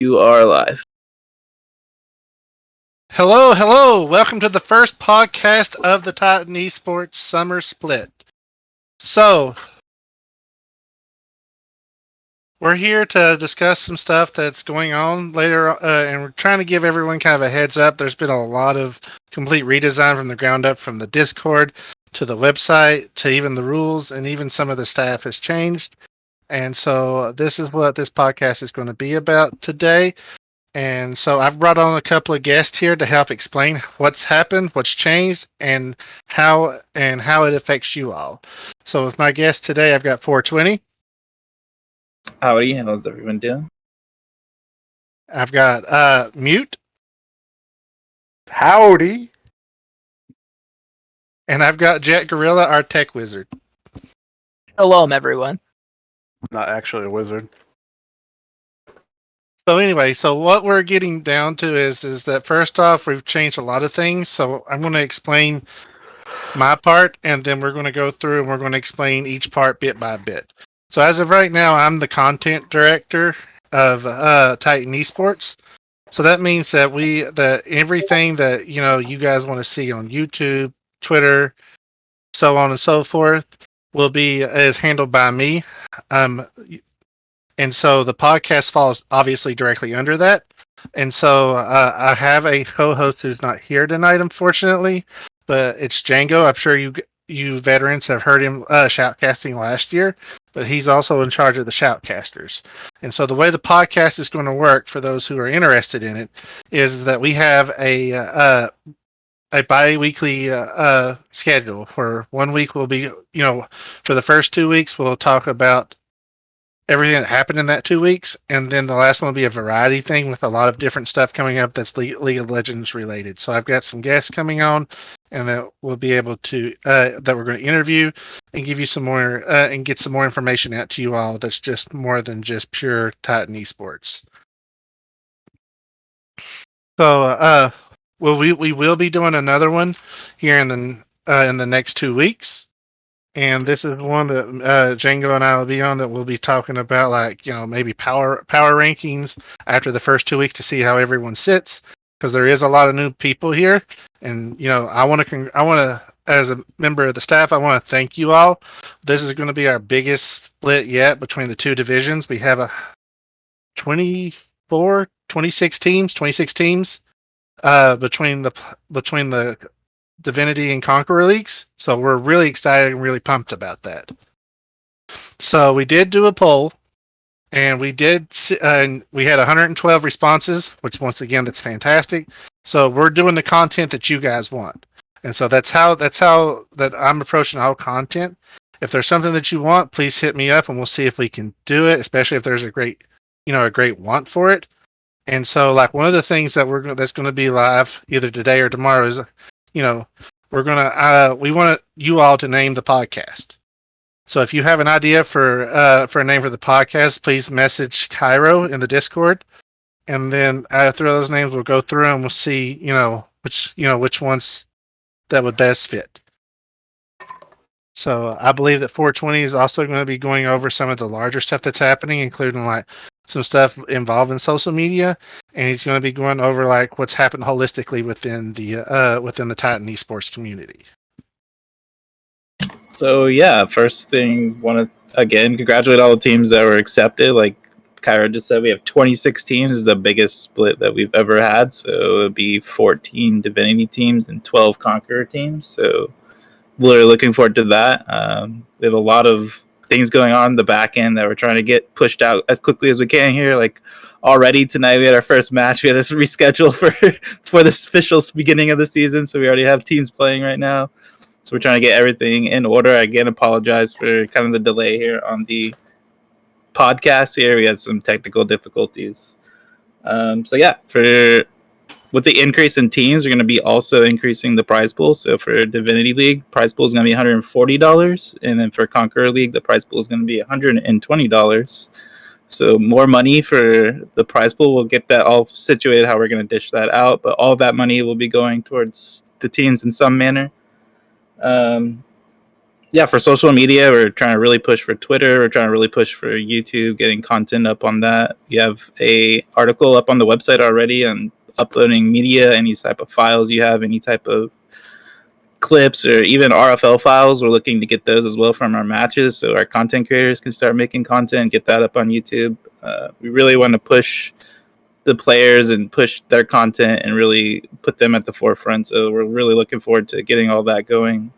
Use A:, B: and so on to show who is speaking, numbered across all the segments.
A: You are live.
B: Hello. Welcome to the first podcast of the Titan Esports Summer Split. So, we're here to discuss some stuff that's going on later, and we're trying to give everyone kind of a heads up. There's been a lot of complete redesign from the ground up, from the Discord to the website to even the rules, and even some of the staff has changed. And so, this is what this podcast is going to be about today. And so I've brought on a couple of guests here to help explain what's happened, what's changed, and how it affects you all. So with my guest today, I've got 420.
A: Howdy, how's everyone doing?
B: I've got Mute,
C: Howdy.
B: and I've got Jet Gorilla, our tech wizard.
D: Hello, everyone.
C: Not actually a wizard.
B: So anyway, so what we're getting down to is that first off, we've changed a lot of things. So I'm going to explain my part, and then we're going to go through and we're going to explain each part bit by bit. So as of right now, I'm the content director of Titan Esports. So that means that everything that you guys want to see on YouTube, Twitter, so on and so forth, is handled by me. And so the podcast falls obviously directly under that. And so I have a co-host who's not here tonight, unfortunately, but it's Django. I'm sure you veterans have heard him shoutcasting last year, but he's also in charge of the shoutcasters. And so the way the podcast is going to work, for those who are interested in it, is that we have a bi-weekly schedule. For 1 week we'll be, for the first 2 weeks we'll talk about everything that happened in that 2 weeks, and then the last one will be a variety thing with a lot of different stuff coming up that's League of Legends related. So I've got some guests coming on, and that we'll be able to that we're going to interview and give you some more and get some more information out to you all. That's just more than just pure Titan Esports. So we will be doing another one here in the next 2 weeks. And this is one that Django and I will be on, that we'll be talking about, maybe power rankings after the first 2 weeks to see how everyone sits, because there is a lot of new people here, and I want to, as a member of the staff, I want to thank you all. This is going to be our biggest split yet between the two divisions. We have a 26 teams between the Divinity and Conqueror leagues, so we're really excited and really pumped about that. So we did do a poll, and we had 112 responses, which once again, that's fantastic. So we're doing the content that you guys want, and so that's how that I'm approaching all content. If there's something that you want, please hit me up, and we'll see if we can do it. Especially if there's a great want for it. And so, one of the things that's going to be live either today or tomorrow is, we want you all to name the podcast. So if you have an idea for a name for the podcast, please message Cairo in the Discord, and then through those names we'll go through and we'll see which ones that would best fit. So I believe that 420 is also going to be going over some of the larger stuff that's happening, including some stuff involving social media, and he's going to be going over what's happened holistically within the Titan Esports community.
A: So yeah, first thing, want to again congratulate all the teams that were accepted. Like Kyra just said, we have 26 teams, the biggest split that we've ever had. So it would be 14 Divinity teams and 12 Conqueror teams. So really looking forward to that. We have a lot of things going on in the back end that we're trying to get pushed out as quickly as we can here. Already tonight we had our first match. We had to reschedule for this official beginning of the season, so we already have teams playing right now. So we're trying to get everything in order. Again, apologize for kind of the delay here on the podcast here. We had some technical difficulties. So yeah, with the increase in teams, we're going to be also increasing the prize pool. So for Divinity League, prize pool is going to be $140. And then for Conqueror League, the prize pool is going to be $120. So more money for the prize pool. We'll get that all situated, how we're going to dish that out. But all of that money will be going towards the teams in some manner. yeah, for social media, we're trying to really push for Twitter. We're trying to really push for YouTube, getting content up on that. We have a article up on the website already on uploading media, any type of files you have, any type of clips or even RFL files. We're looking to get those as well from our matches, so our content creators can start making content, get that up on YouTube. We really want to push the players and push their content and really put them at the forefront. So we're really looking forward to getting all that going.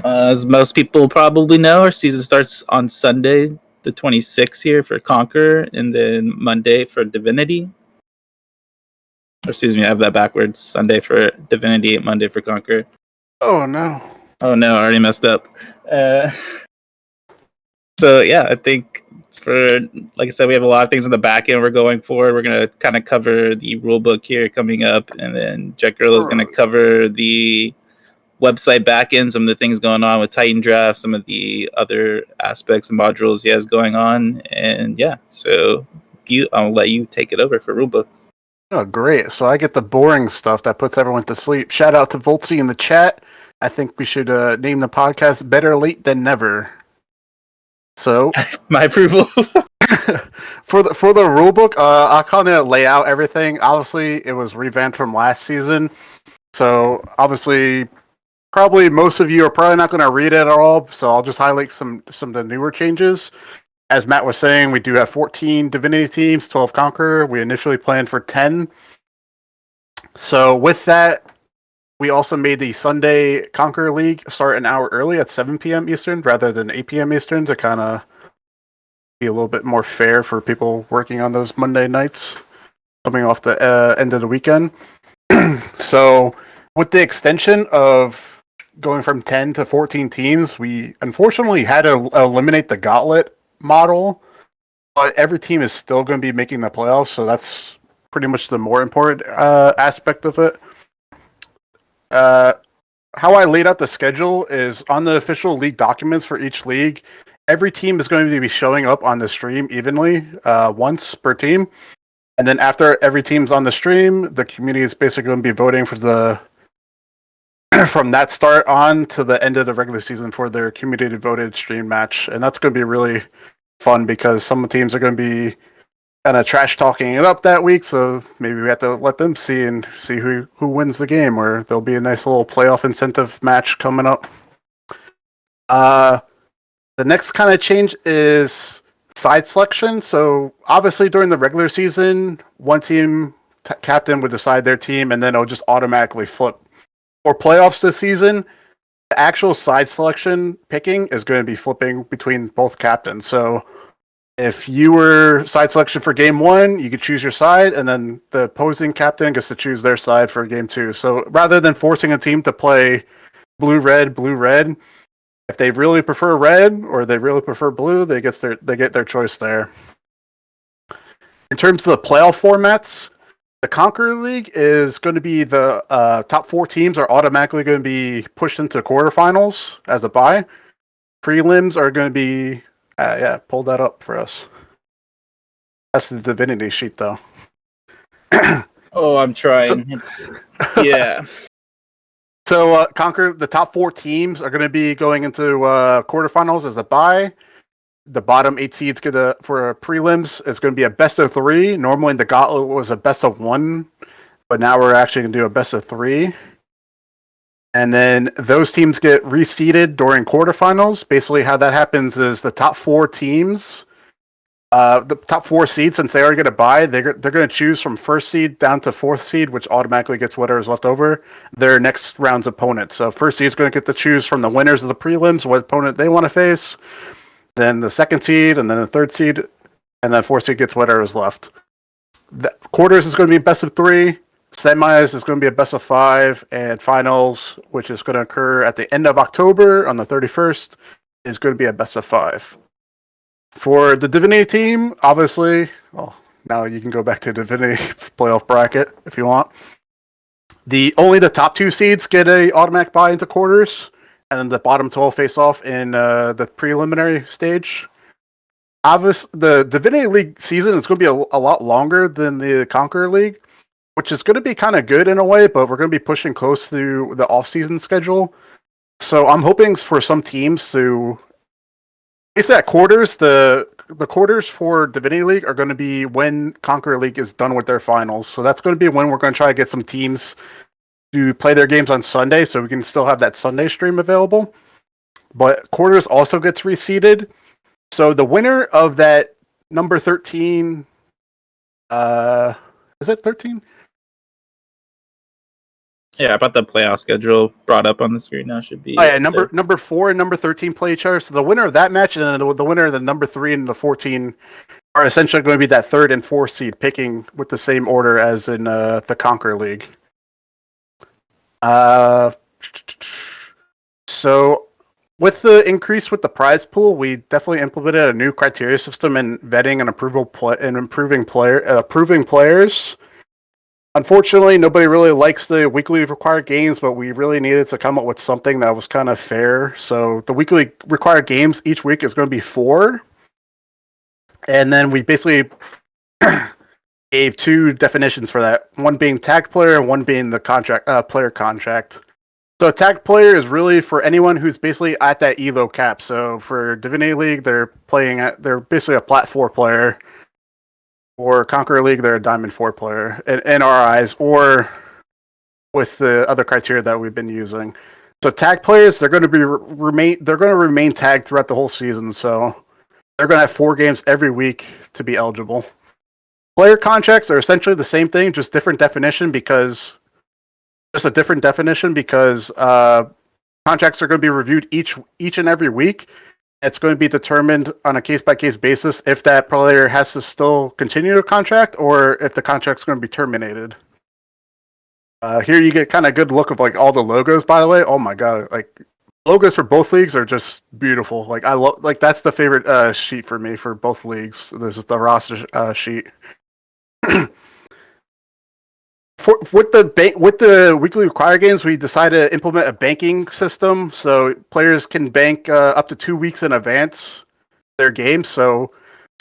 A: As most people probably know, our season starts on Sunday, the 26th here for Conquer, and then Monday for Divinity. Or excuse me, I have that backwards. Sunday for Divinity, Monday for Conquer.
C: Oh no.
A: Oh no, I already messed up. So yeah, I think for, like I said, we have a lot of things in the back end we're going for. We're going to kind of cover the rulebook here coming up, and then Jack Grillo is going to cover the website backend, some of the things going on with Titan Draft, some of the other aspects and modules he has going on, and yeah, so I'll let you take it over for rulebooks.
C: Oh, great. So I get the boring stuff that puts everyone to sleep. Shout out to Voltsy in the chat. I think we should name the podcast Better Late Than Never. So
A: my approval.
C: for the rulebook, I'll kind of lay out everything. Obviously, it was revamped from last season. So obviously, probably most of you are probably not going to read it at all, so I'll just highlight some of the newer changes. As Matt was saying, we do have 14 Divinity teams, 12 Conqueror. We initially planned for 10. So with that, we also made the Sunday Conqueror League start an hour early at 7 p.m. Eastern rather than 8 p.m. Eastern to kind of be a little bit more fair for people working on those Monday nights coming off the end of the weekend. So with the extension of going from 10 to 14 teams, we unfortunately had to eliminate the gauntlet model, but every team is still going to be making the playoffs, so that's pretty much the more important aspect of it. How I laid out the schedule is on the official league documents for each league, every team is going to be showing up on the stream evenly once per team, and then after every team's on the stream, the community is basically going to be voting for the from that start on to the end of the regular season for their community voted stream match. And that's going to be really fun because some teams are going to be kind of trash talking it up that week. So maybe we have to let them see who wins the game, or there'll be a nice little playoff incentive match coming up. The next kind of change is side selection. So obviously during the regular season, one team captain would decide their team, and then it'll just automatically flip. For playoffs this season, the actual side selection picking is going to be flipping between both captains. So if you were side selection for game one, you could choose your side, and then the opposing captain gets to choose their side for game two. So rather than forcing a team to play blue, red, if they really prefer red or they really prefer blue, they get their choice there. In terms of the playoff formats, the Conqueror League is going to be the top 4 teams are automatically going to be pushed into quarterfinals as a bye. Prelims are going to be, pull that up for us. That's the Divinity sheet, though.
A: Oh, I'm trying. Yeah.
C: So, Conquer, the top 4 teams are going to be going into quarterfinals as a bye. The bottom 8 seeds for prelims is going to be a best of 3. Normally, the gauntlet was a best of 1, but now we're actually going to do a best of 3. And then those teams get reseeded during quarterfinals. Basically, how that happens is the top 4 teams, the top 4 seeds, since they already get a bye, they're going to choose from first seed down to 4th seed, which automatically gets whatever's left over, their next round's opponent. So first seed is going to get to choose from the winners of the prelims what opponent they want to face. Then the 2nd seed, and then the 3rd seed, and then 4th seed gets whatever is left. The quarters is going to be best of 3, semis is going to be a best of 5, and finals, which is going to occur at the end of October on the 31st, is going to be a best of 5. For the Divinity team, obviously, well, now you can go back to Divinity playoff bracket if you want. Only the top 2 seeds get a automatic bye into quarters, and then the bottom 12 face off in the preliminary stage. Obviously, the Divinity League season is going to be a lot longer than the Conqueror League, which is going to be kind of good in a way, but we're going to be pushing close to the off-season schedule. So I'm hoping for some teams to. Basically, at quarters, the quarters for Divinity League are going to be when Conqueror League is done with their finals. So that's going to be when we're going to try to get some teams to play their games on Sunday, so we can still have that Sunday stream available. But quarters also gets reseeded. So the winner of that number 13, is it 13?
A: Yeah, about the playoff schedule brought up on the screen now should be.
C: Oh yeah, number 4 and number 13 play each other. So the winner of that match and the winner of the number 3 and the 14 are essentially going to be that 3rd and 4th seed, picking with the same order as in the Conquer League. So with the increase with the prize pool, we definitely implemented a new criteria system in vetting and improving players. Unfortunately, nobody really likes the weekly required games, but we really needed to come up with something that was kind of fair. So the weekly required games each week is going to be 4. And then we basically gave 2 definitions for that. One being tagged player and one being the player contract. So a tagged player is really for anyone who's basically at that EVO cap. So for Divinity League, they're basically a Plat 4 player. Or Conqueror League, they're a Diamond 4 player in our eyes, or with the other criteria that we've been using. So tag players, they're going to remain tagged throughout the whole season. So they're going to have 4 games every week to be eligible. Player contracts are essentially the same thing, just different definition because contracts are going to be reviewed each and every week. It's going to be determined on a case-by-case basis if that player has to still continue a contract or if the contract's going to be terminated. Here you get kind of a good look of like all the logos, by the way. Oh my god, like logos for both leagues are just beautiful. Like I love, like that's the favorite sheet for me for both leagues. This is the roster sheet. With the weekly required games, we decided to implement a banking system, so players can bank up to 2 weeks in advance their games. So,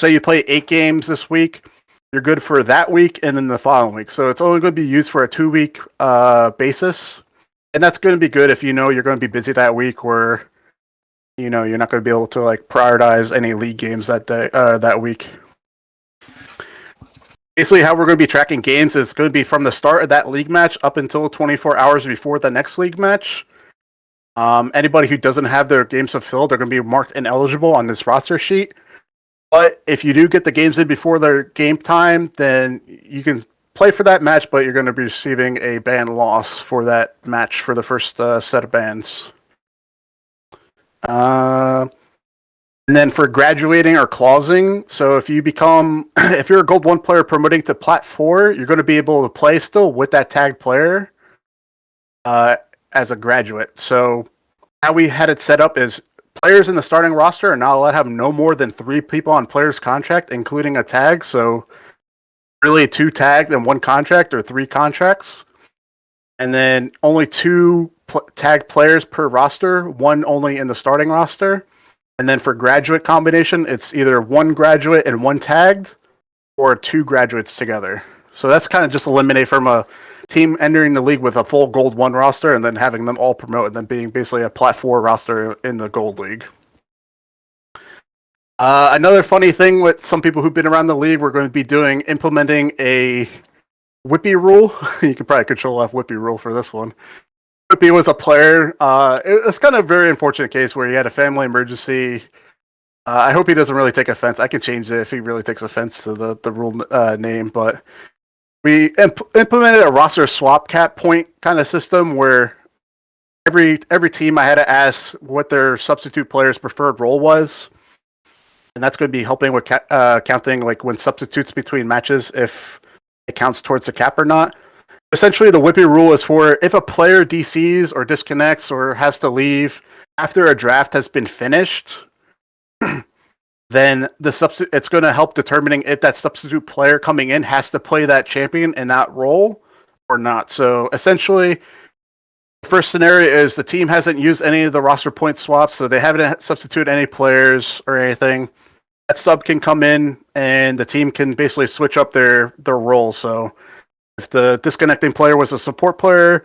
C: say you play 8 games this week, you're good for that week and then the following week. So it's only going to be used for a 2-week basis, and that's going to be good if you know you're going to be busy that week, or you know you're not going to be able to like prioritize any league games that day that week. Basically, how we're going to be tracking games is going to be from the start of that league match up until 24 hours before the next league match. Anybody who doesn't have their games fulfilled are going to be marked ineligible on this roster sheet. But if you do get the games in before their game time, then you can play for that match, but you're going to be receiving a ban loss for that match for the first set of bans. And then for graduating or clausing, so if you're a Gold 1 player promoting to Plat 4, you're going to be able to play still with that tagged player as a graduate. So how we had it set up is players in the starting roster are not allowed to have no more than 3 people on player's contract, including a tag. So really 2 tagged and 1 contract, or 3 contracts. And then only 2 tagged players per roster, 1 only in the starting roster. And then for graduate combination, it's either 1 graduate and 1 tagged, or 2 graduates together. So that's kind of just eliminated from a team entering the league with a full Gold 1 roster and then having them all promote and then being basically a Plat 4 roster in the Gold League. Another funny thing with some people who've been around the league, we're going to be implementing a Whippy rule. You can probably control F Whippy rule for this one. Whippy was a player. It's kind of a very unfortunate case where he had a family emergency. I hope he doesn't really take offense. I can change it if he really takes offense to the rule name. But we implemented a roster swap cap point kind of system where every team I had to ask what their substitute player's preferred role was. And that's going to be helping with counting like when substitutes between matches, if it counts towards the cap or not. Essentially, the Whippy rule is for if a player DCs or disconnects or has to leave after a draft has been finished, then it's going to help determining if that substitute player coming in has to play that champion in that role or not. So essentially, the first scenario is the team hasn't used any of the roster point swaps, so they haven't substituted any players or anything. That sub can come in, and the team can basically switch up their role. So if the disconnecting player was a support player,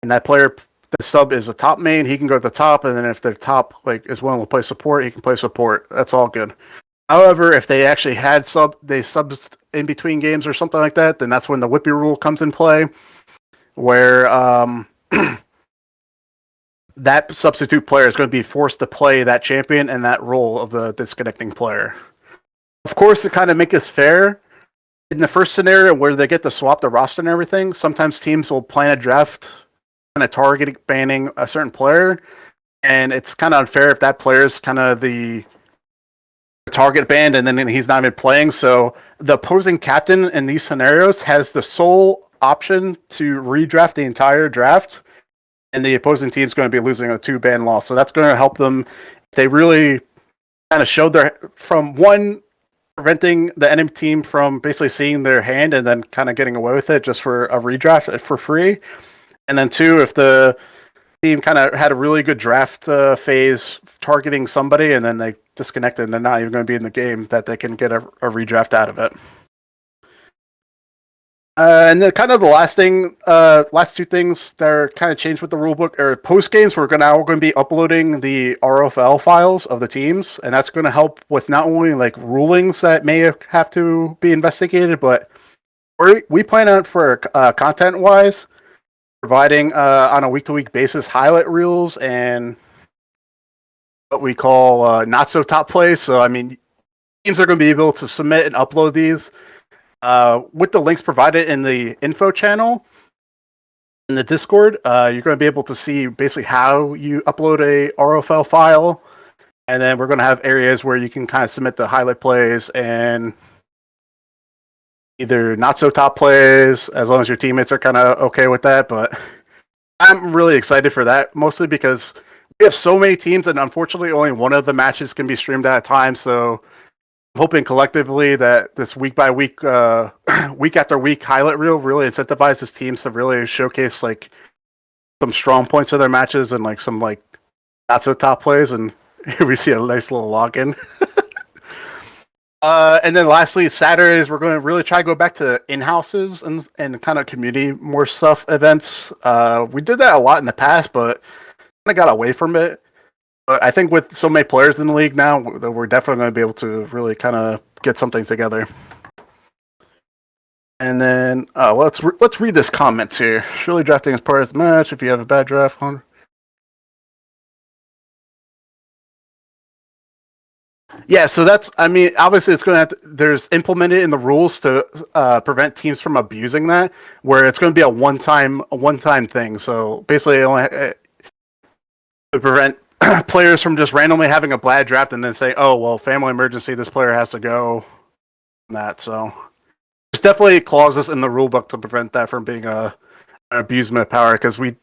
C: and that player the sub is a top main, he can go to the top, and then if their top is willing to play support, he can play support. That's all good. However, if they actually had subs in between games or something like that, then that's when the Whippy rule comes in play, where that substitute player is going to be forced to play that champion and that role of the disconnecting player. Of course, to kind of make this fair, in the first scenario where they get to swap the roster and everything, sometimes teams will plan a draft kind of targeting banning a certain player, and it's kind of unfair if that player is kind of the target banned and then he's not even playing. So the opposing captain in these scenarios has the sole option to redraft the entire draft, and the opposing team's going to be losing a 2-ban loss. So that's going to help them. They really kind of showed from one, preventing the enemy team from basically seeing their hand and then kind of getting away with it just for a redraft for free. And then 2, if the team kind of had a really good draft phase targeting somebody and then they disconnected and they're not even going to be in the game, that they can get a redraft out of it. And then kind of the last two things that are kind of changed with the rulebook are post games. We're going to be uploading the RFL files of the teams, and that's going to help with not only rulings that may have to be investigated, but we plan on for content wise providing on a week-to-week basis highlight reels and what we call not so top plays. So teams are going to be able to submit and upload these. With the links provided in the info channel in the Discord, you're going to be able to see basically how you upload a RFL file, and then we're going to have areas where you can kind of submit the highlight plays and either not so top plays, as long as your teammates are kind of okay with that. But I'm really excited for that, mostly because we have so many teams, and unfortunately only one of the matches can be streamed at a time, so I'm hoping collectively that this week by week, week after week highlight reel really incentivizes teams to really showcase some strong points of their matches and some not so top plays, and here we see a nice little login. And then lastly, Saturdays we're going to really try to go back to in-houses and kind of community more stuff events. We did that a lot in the past, but kind of got away from it. But I think with so many players in the league now, we're definitely going to be able to really kind of get something together. And then let's read this comment here. Surely drafting is part of the match. If you have a bad draft, yeah. So that's obviously it's going to there's implemented in the rules to prevent teams from abusing that, where it's going to be a one-time thing. So basically, to prevent players from just randomly having a bad draft and then say, "Oh, well, family emergency, this player has to go." So there's definitely clauses in the rulebook to prevent that from being an abusement of power, because we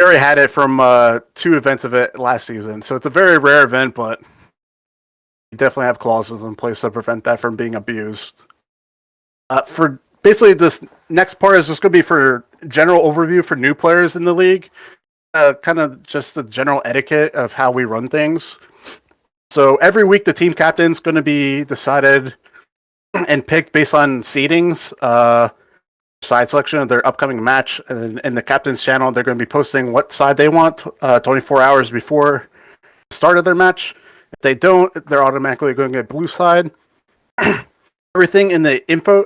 C: already had it from 2 events of it last season. So it's a very rare event, but we definitely have clauses in place to prevent that from being abused. For basically this next part is just going to be for general overview for new players in the league. Kind of just the general etiquette of how we run things. So every week the team captain's going to be decided and picked based on seedings, side selection of their upcoming match. And in the captain's channel, they're going to be posting what side they want 24 hours before the start of their match. If they don't, they're automatically going to get blue side. Everything in the info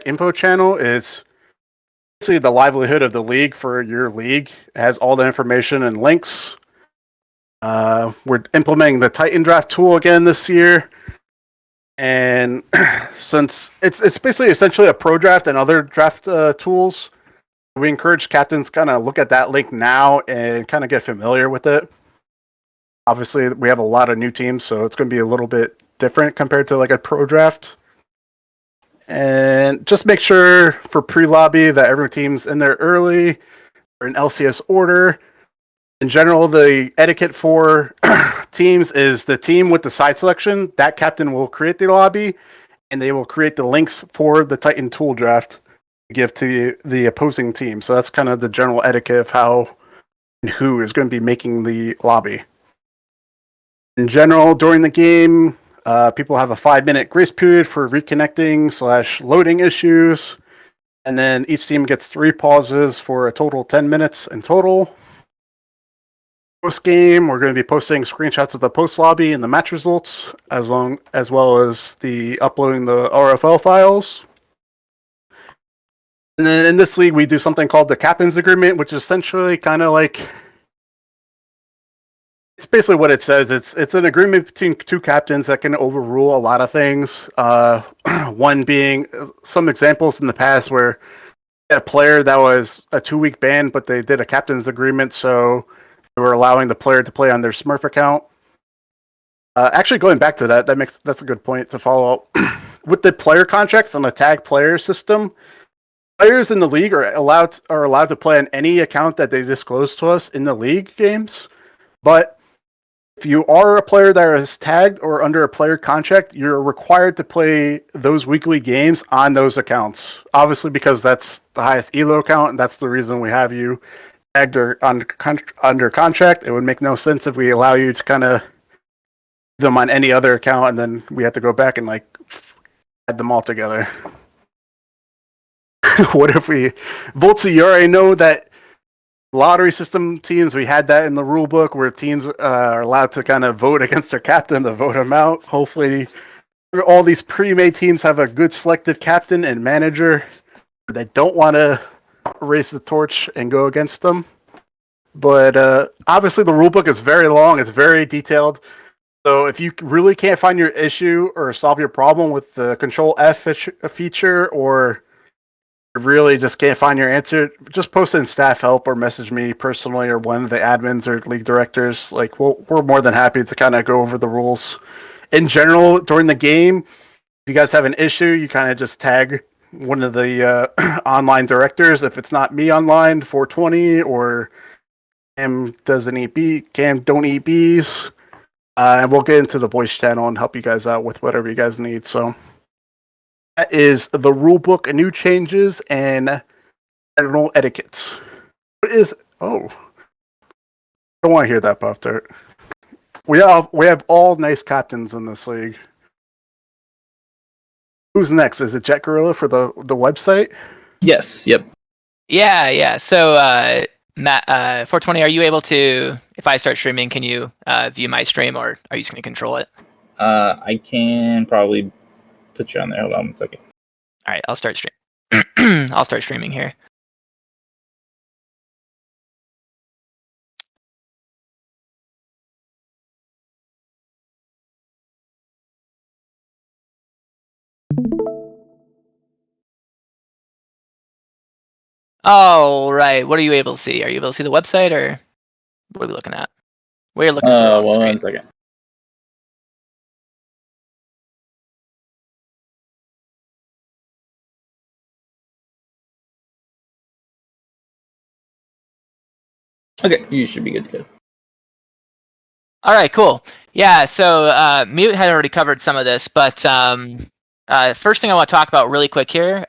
C: #info channel is basically the livelihood of the league for your league. It has all the information and links. We're implementing the Titan draft tool again this year, and since it's basically essentially a pro draft and other draft tools, we encourage captains kind of look at that link now and kind of get familiar with it. Obviously, we have a lot of new teams, so it's going to be a little bit different compared to a pro draft. And just make sure for pre-lobby that every team's in there early or in LCS order. In general, the etiquette for teams is the team with the side selection, that captain will create the lobby, and they will create the links for the Titan tool draft to give to the opposing team. So that's kind of the general etiquette of how and who is going to be making the lobby. In general, during the game, people have a 5-minute grace period for reconnecting / loading issues. And then each team gets 3 pauses for a total of 10 minutes in total. post game. We're going to be posting screenshots of the post lobby and the match results, as well as the uploading the RFL files. And then in this league, we do something called the Captain's Agreement, which is essentially kind of like, it's basically what it says. It's an agreement between two captains that can overrule a lot of things. One being some examples in the past where a player that was a 2-week ban, but they did a captain's agreement, so they were allowing the player to play on their Smurf account. Actually, going back to that's a good point to follow up. With the player contracts on the tag player system, players in the league are allowed to play on any account that they disclose to us in the league games. But if you are a player that is tagged or under a player contract, you're required to play those weekly games on those accounts. Obviously, because that's the highest ELO account, and that's the reason we have you tagged or under contract. It would make no sense if we allow you to kind of them on any other account, and then we have to go back and like add them all together. What if we, Voltsy, you already know that lottery system teams, we had that in the rule book where teams are allowed to kind of vote against their captain to vote him out. Hopefully, all these pre-made teams have a good selected captain and manager that don't want to raise the torch and go against them. But obviously, the rule book is very long. It's very detailed. So if you really can't find your issue or solve your problem with the Control F feature, or really just can't find your answer, just post in staff help or message me personally or one of the admins or league directors. Like, we're more than happy to kind of go over the rules. In general, during the game, if you guys have an issue, you kind of just tag one of the online directors. If it's not me online, 420, or Cam doesn't eat Cam don't eat bees. And we'll get into the voice channel and help you guys out with whatever you guys need. So that is the rule book, new changes, and general etiquettes. What is... Oh. I don't want to hear that, Pop-Tart. We have all nice captains in this league. Who's next? Is it Jet Gorilla for the website?
A: Yes, yep.
D: Yeah. So, Matt, 420, are you able to, if I start streaming, can you view my stream, or are you just going to control it?
A: I can probably put you on there. Hold on 1 second.
D: All right, I'll start stream. I'll start streaming here. All right, what are you able to see? Are you able to see the website, or what are we looking at? We're looking for on screen.
A: 1 second. Okay, you should be good to go.
D: All right, cool. Yeah, so Mute had already covered some of this, but first thing I want to talk about really quick here,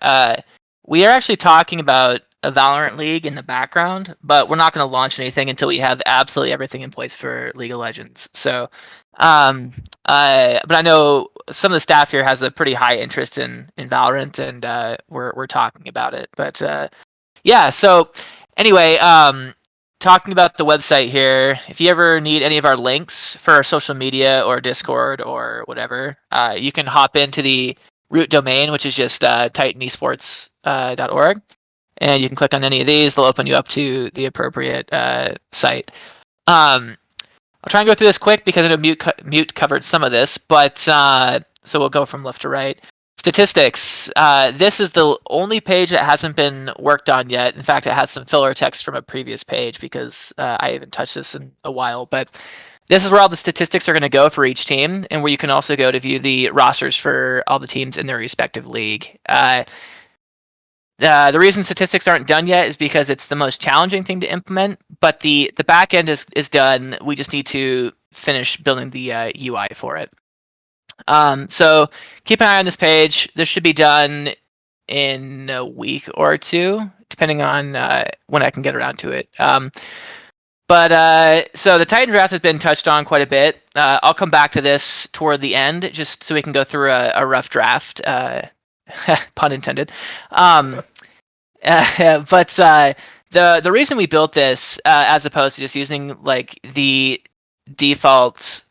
D: we are actually talking about a Valorant League in the background, but we're not going to launch anything until we have absolutely everything in place for League of Legends. So, but I know some of the staff here has a pretty high interest in Valorant, and we're talking about it. But yeah, so anyway, talking about the website here, if you ever need any of our links for our social media or Discord or whatever, you can hop into the root domain, which is just titanesports.org. And you can click on any of these. They'll open you up to the appropriate site. I'll try and go through this quick because I know Mute covered some of this, but so we'll go from left to right. Statistics. This is the only page that hasn't been worked on yet. In fact, it has some filler text from a previous page because I haven't touched this in a while. But this is where all the statistics are going to go for each team, and where you can also go to view the rosters for all the teams in their respective league. The reason statistics aren't done yet is because it's the most challenging thing to implement, but the back end is done. We just need to finish building the UI for it. So keep an eye on this page. This should be done in a week or two, depending on when I can get around to it. But so the Titan draft has been touched on quite a bit. I'll come back to this toward the end, just so we can go through a rough draft. Pun intended. But The reason we built this, as opposed to just using like the default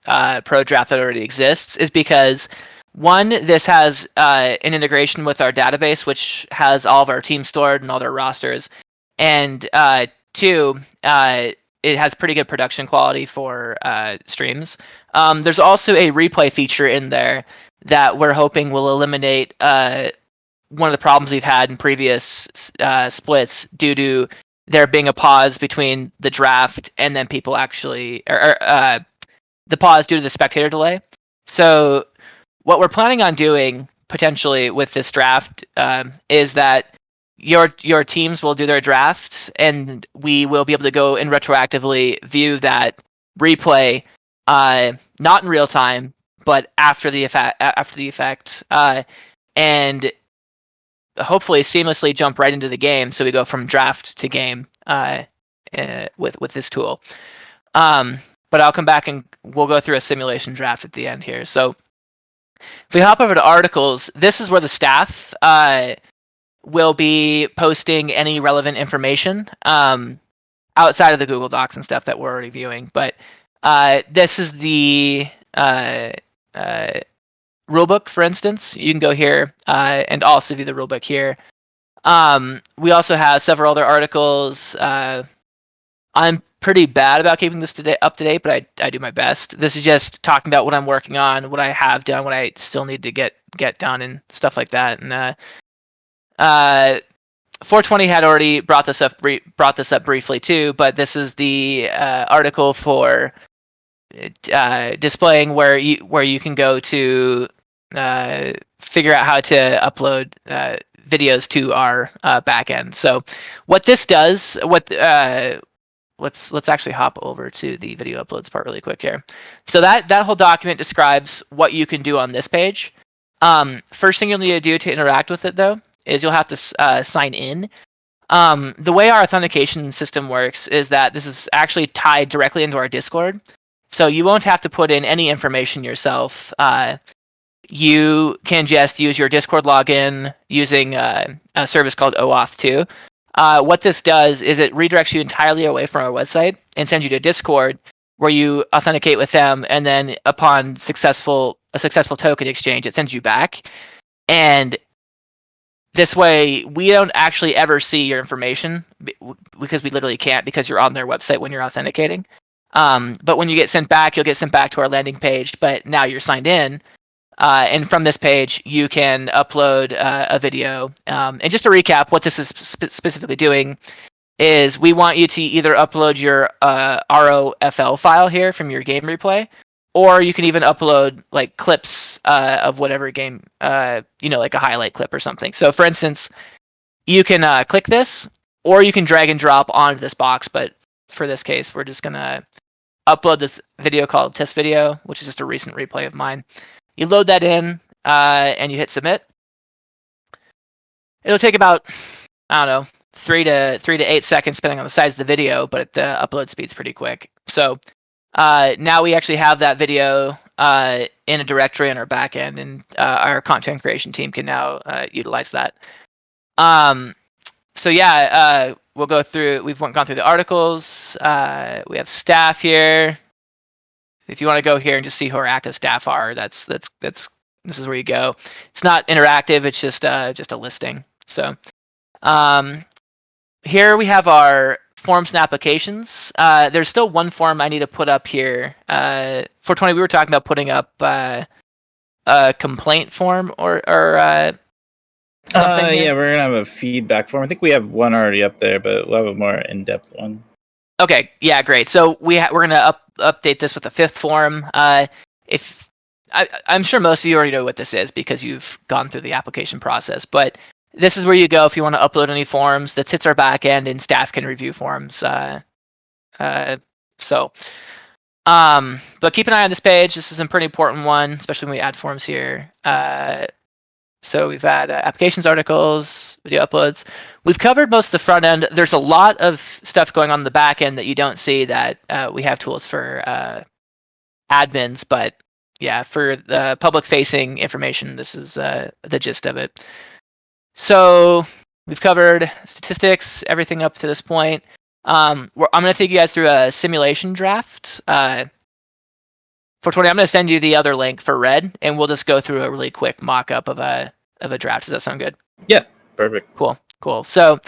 D: pro draft that already exists, is because one, this has an integration with our database, which has all of our teams stored and all their rosters, and two, it has pretty good production quality for streams. There's also a replay feature in there that we're hoping will eliminate one of the problems we've had in previous splits due to there being a pause between the draft and then people actually, or the pause due to the spectator delay. So what we're planning on doing potentially with this draft is that your teams will do their drafts, and we will be able to go and retroactively view that replay, not in real time, but after the effect, and hopefully seamlessly jump right into the game. So we go from draft to game with this tool. But I'll come back and we'll go through a simulation draft at the end here. So if we hop over to articles, this is where the staff will be posting any relevant information outside of the Google Docs and stuff that we're already viewing. But this is the rulebook, for instance. You can go here and also view the rulebook here. We also have several other articles. I'm pretty bad about keeping this up to date, but I do my best. This is just talking about what I'm working on, what I have done, what I still need to get done, and stuff like that. And 420 had already brought this up briefly too, but this is the article for displaying where you can go to figure out how to upload videos to our backend. So what this does, let's actually hop over to the video uploads part really quick here. So that whole document describes what you can do on this page. First thing you'll need to do to interact with it, though, is you'll have to sign in. The way our authentication system works is that this is actually tied directly into our Discord. So you won't have to put in any information yourself. You can just use your Discord login using a service called OAuth 2. What this does is it redirects you entirely away from our website and sends you to Discord, where you authenticate with them, and then upon a successful token exchange, it sends you back. And this way, we don't actually ever see your information because we literally can't, because you're on their website when you're authenticating. But when you get sent back, you'll get sent back to our landing page, but now you're signed in. And from this page, you can upload a video. And just to recap, what this is specifically doing is we want you to either upload your ROFL file here from your game replay, or you can even upload like clips of whatever game, like a highlight clip or something. So for instance, you can click this, or you can drag and drop onto this box. But for this case, we're just going to upload this video called test video, which is just a recent replay of mine. You load that in and you hit submit. It'll take about, 3 to 8 seconds depending on the size of the video, but the upload speed's pretty quick. So now we actually have that video in a directory in our backend, and our content creation team can now utilize that. So yeah, we'll go through. We've gone through the articles. We have staff here. If you want to go here and just see who our active staff are, this is where you go. It's not interactive. It's just a listing. So here we have our forms and applications. There's still one form I need to put up here. 420, we were talking about putting up a complaint form or something.
A: Yeah, we're gonna have a feedback form. I think we have one already up there, but we'll have a more in-depth one.
D: Okay, yeah, great. So we're gonna update this with the 5th form. I'm sure most of you already know what this is because you've gone through the application process, but this is where you go if you want to upload any forms. That sits our back end, and staff can review forms. But keep an eye on this page. This is a pretty important one, especially when we add forms here. So we've had applications, articles, video uploads. We've covered most of the front end. There's a lot of stuff going on in the back end that you don't see that we have tools for admins. But yeah, for the public-facing information, this is the gist of it. So we've covered statistics, everything up to this point. I'm going to take you guys through a simulation draft. For 20, I'm going to send you the other link for red, and we'll just go through a really quick mock-up of a draft. Does that sound good?
A: Yeah, perfect.
D: Cool. So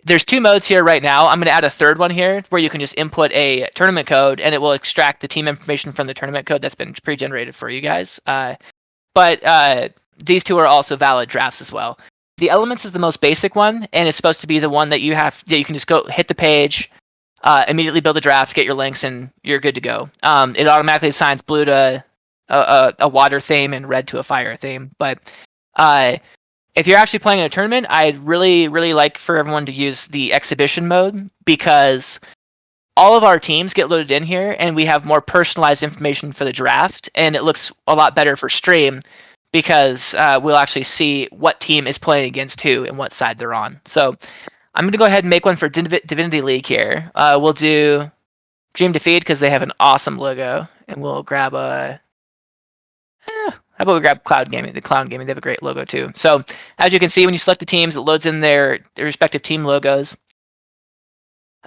D: there's 2 modes here right now. I'm going to add a third one here where you can just input a tournament code, and it will extract the team information from the tournament code that's been pre-generated for you guys. But these 2 are also valid drafts as well. The Elements is the most basic one, and it's supposed to be the one that you can just go hit the page, immediately build a draft, get your links, and you're good to go. It automatically assigns blue to a water theme and red to a fire theme. But if you're actually playing in a tournament, I'd really like for everyone to use the exhibition mode, because all of our teams get loaded in here, and we have more personalized information for the draft, and it looks a lot better for stream, because we'll actually see what team is playing against who and what side they're on. So I'm going to go ahead and make one for Divinity League here. We'll do Dream Defeat because they have an awesome logo, and we'll grab how about we grab Cloud Gaming? The Cloud Gaming, they have a great logo too. So as you can see, when you select the teams, it loads in their respective team logos.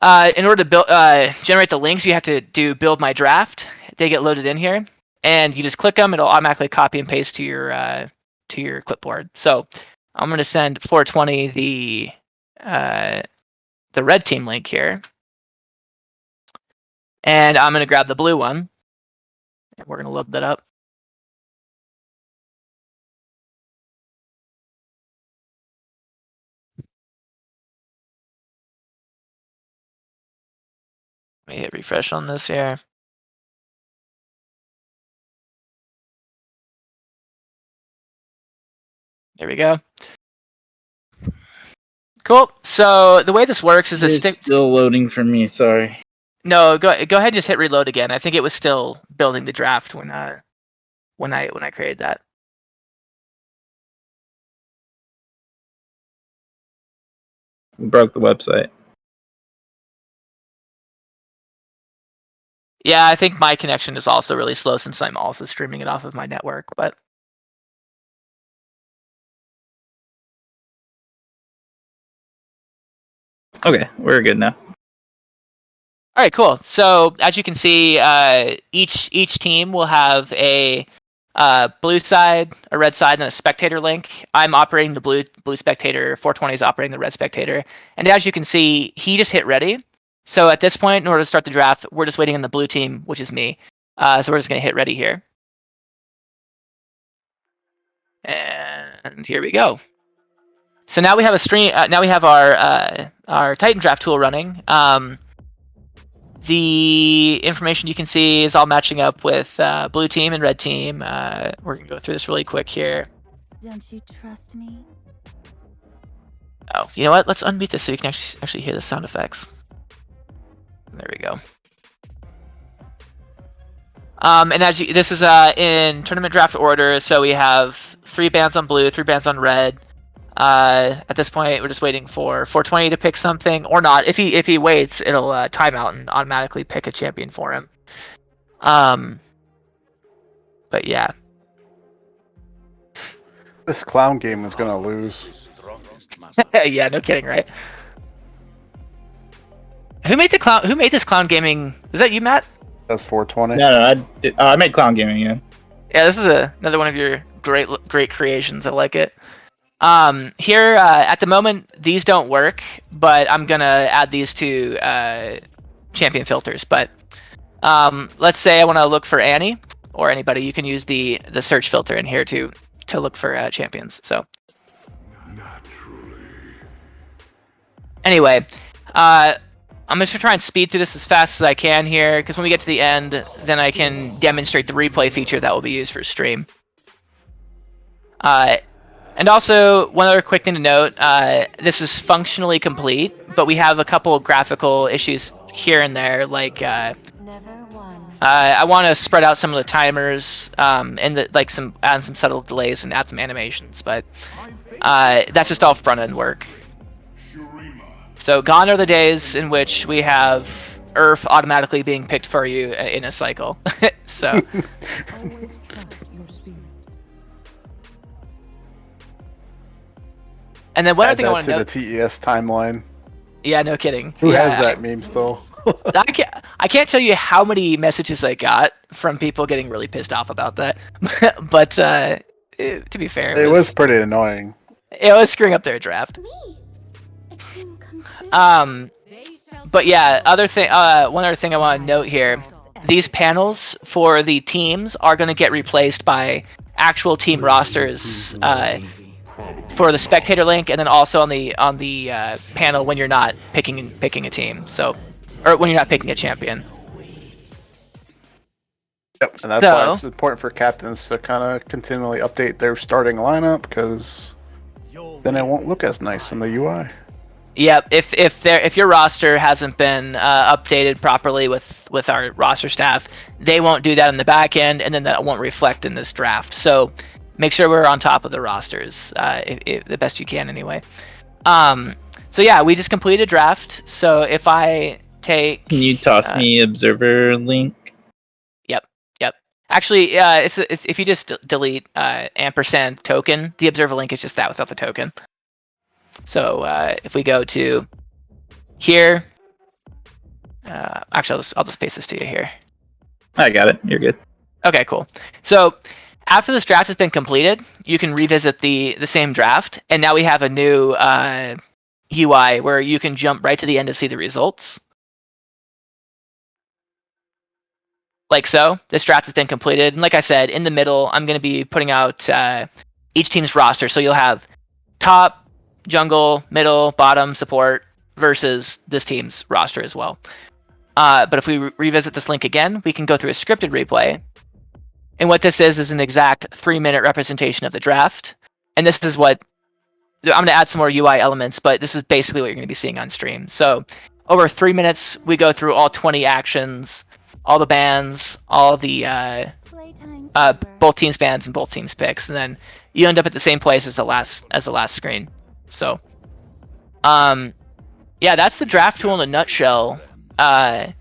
D: In order to generate the links, you have to do Build My Draft. They get loaded in here, and you just click them. It'll automatically copy and paste to your clipboard. So I'm going to send 420 the red team link here, and I'm going to grab the blue one, and we're going to load that up. Let me hit refresh on this here. There we go. Cool. So the way this works is
A: It's still loading for me. Sorry.
D: No, go ahead and just hit reload again. I think it was still building the draft when I created that.
A: We broke the website.
D: Yeah, I think my connection is also really slow since I'm also streaming it off of my network, but
A: Okay, we're good now.
D: all right, cool. So as you can see, each team will have a blue side, a red side, and a spectator link. I'm operating the blue spectator. 420 is operating the red spectator. And as you can see, he just hit ready. So at this point, in order to start the draft, we're just waiting on the blue team, which is me. So we're just going to hit ready here. And here we go. So now we have a stream. Now we have our Titan draft tool running. The information you can see is all matching up with blue team and red team. We're gonna go through this really quick here.
E: Don't you trust me?
D: Oh, you know what? Let's unmute this so you can actually hear the sound effects. There we go. And this is in tournament draft order, so we have 3 bands on blue, 3 bands on red. At this point, we're just waiting for 420 to pick something, or not. If he waits, it'll timeout and automatically pick a champion for him. But yeah.
C: This clown game is gonna lose.
D: Yeah, no kidding, right? Who made this clown gaming? Was that you, Matt?
C: That's 420.
A: No, I made Clown Gaming, yeah.
D: Yeah, this is another one of your great creations. I like it. Here at the moment, these don't work, but I'm gonna add these to champion filters. But let's say I want to look for Annie or anybody. You can use the search filter in here to look for champions. So anyway, I'm just gonna try and speed through this as fast as I can here, because when we get to the end, then I can demonstrate the replay feature that will be used for stream. And also, one other quick thing to note, this is functionally complete, but we have a couple graphical issues here and there, like I want to spread out some of the timers, and add some subtle delays and add some animations, but that's just all front-end work. So gone are the days in which we have Earth automatically being picked for you in a cycle. So. And then one other
C: Add
D: thing I
C: that
D: want
C: to
D: to
C: the
D: note.
C: TES timeline.
D: Yeah, no kidding.
C: Who
D: yeah,
C: has that meme still?
D: I can't tell you how many messages I got from people getting really pissed off about that. But to be fair,
C: It was pretty annoying.
D: it was screwing up their draft.
E: Me. A dream come true.
D: But yeah, one other thing I want to note here: these panels for the teams are going to get replaced by actual team rosters for the spectator link, and then also on the panel when you're not picking a team. So, or when you're not picking a champion.
C: Yep, and that's why it's important for captains to kind of continually update their starting lineup, because then it won't look as nice in the UI.
D: Yep, if your roster hasn't been updated properly with our roster staff, they won't do that in the back end, and then that won't reflect in this draft. So make sure we're on top of the rosters if the best you can anyway. So yeah, we just completed a draft. So if I take,
A: Can you toss me observer link?
D: Yep. Actually, it's if you just delete ampersand token, the observer link is just that without the token. So if we go to here, actually I'll just paste this to you here.
A: I got it. You're good.
D: Okay, cool. So after this draft has been completed, you can revisit the same draft, and now we have a new UI where you can jump right to the end to see the results. Like so, this draft has been completed, and like I said, in the middle, I'm going to be putting out each team's roster. So you'll have top, jungle, middle, bottom, support versus this team's roster as well. But if we revisit this link again, we can go through a scripted replay. And what this is an exact 3-minute representation of the draft. And this is what I'm going to add some more UI elements, but this is basically what you're going to be seeing on stream. So over 3 minutes, we go through all 20 actions, all the bans, all the both teams' bans and both teams' picks, and then you end up at the same place as the last screen. So, yeah, that's the draft tool in a nutshell, and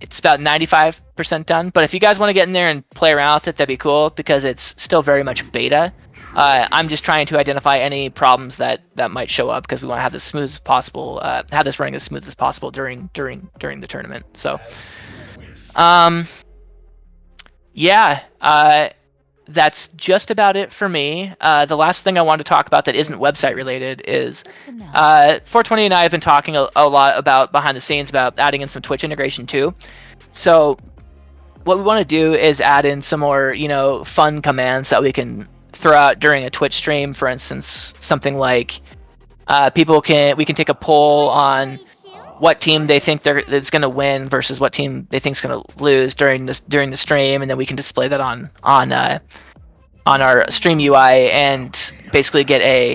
D: it's about 95% done. But if you guys want to get in there and play around with it, that'd be cool because it's still very much beta. I'm just trying to identify any problems that might show up because we want to have this smooth as possible, have this running as smooth as possible during the tournament. So, yeah, that's just about it for me. The last thing I want to talk about that isn't website related is 420 and I have been talking a lot about behind the scenes about adding in some Twitch integration too. So what we want to do is add in some more, fun commands that we can throw out during a Twitch stream. For instance, something like we can take a poll on what team they think that's going to win versus what team they think is going to lose during the stream, and then we can display that on our stream UI and basically get a